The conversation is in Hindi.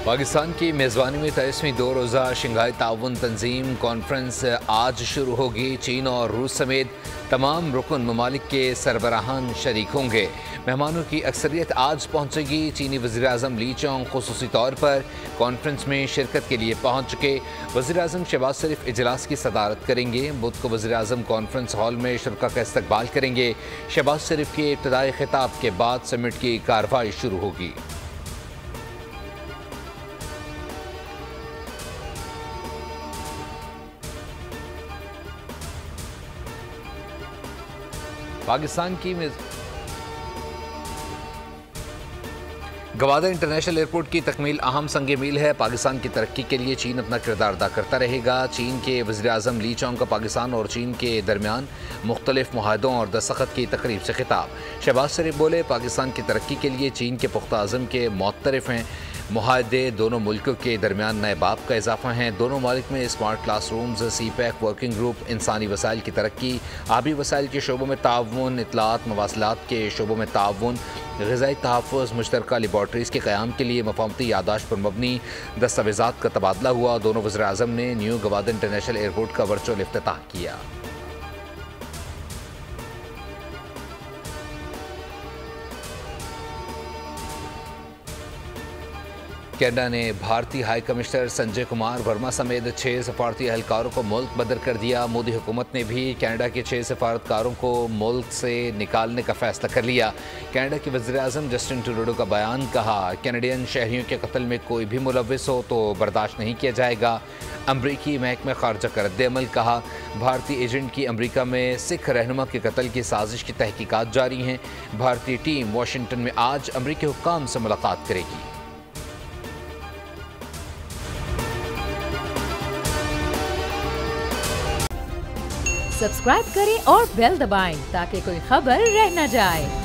पाकिस्तान की मेज़बानी में 23वीं 2 रोज़ा शंघाई ताउन तंजीम कॉन्फ्रेंस आज शुरू होगी। चीन और रूस समेत तमाम रुकन ममालिक के सरबराहान शरीक होंगे। मेहमानों की अक्सरियत आज पहुँचेगी। चीनी वज़ीर आज़म ली चोंग खुसूसी तौर पर कॉन्फ्रेंस में शिरकत के लिए पहुँच चुके। वज़ीर आज़म शहबाज शरीफ इजलास की सदारत करेंगे। बुध को वज़ीर आज़म कॉन्फ्रेंस हॉल में शुरा का इस्तकबाल करेंगे। शहबाज शरीफ के इब्तदाई खिताब के बाद समिट की कार्रवाई शुरू होगी। पाकिस्तान की गवादर इंटरनेशनल एयरपोर्ट की तकमील अहम संग मील है। पाकिस्तान की तरक्की के लिए चीन अपना किरदार अदा करता रहेगा। चीन के वज़ीर आज़म ली चोंग का पाकिस्तान और चीन के दरमियान मुख्तलिफ मुआहदों और दस्तखत की तकरीब से खिताब। शहबाज शरीफ बोले, पाकिस्तान की तरक्की के लिए चीन के पुख्ता अज़म के मुअत्तरिफ हैं। मुआहदे दोनों मुल्कों के दरमियान नए बाब का इजाफा हैं। दोनों ममालिक में smart class rooms, CPEC working group, इंसानी वसाइल की तरक्की, आबी वसाइल के शोबों में ताउन, इत्तलात मवासलात के शोबों में ताउन, ग़िज़ाई तहफ़्फ़ुज़, मुश्तरका लेबॉर्ट्रीज़ के क़याम के लिए मफ़ाहमती यादाश्त पर मबनी दस्तावेज़ात का तबादला हुआ। दोनों वज़ीर आज़म ने न्यू गवादर इंटरनेशनल एयरपोर्ट का वर्चुअल इफ्तिताह किया। कनाडा ने भारतीय हाई कमिश्नर संजय कुमार वर्मा समेत 6 सफारती एहलकारों को मुल्क बदर कर दिया। मोदी हुकूमत ने भी कनाडा के 6 सफारतकारों को मुल्क से निकालने का फैसला कर लिया। कनाडा के वज़ीर आज़म जस्टिन ट्रूडो का बयान, कहा कैनेडियन शहरियों के कत्ल में कोई भी मुलव्विस हो तो बर्दाश्त नहीं किया जाएगा। अमरीकी महकमा ख़ारजा का रद्द-ए-अमल, कहा भारतीय एजेंट की अमरीका में सिख रहनुमा के कत्ल की साजिश की तहकीकात जारी हैं। भारतीय टीम वाशिंगटन में आज अमरीकी हुक्काम से मुलाकात करेगी। सब्सक्राइब करें और बेल दबाएं ताकि कोई खबर रह न जाए।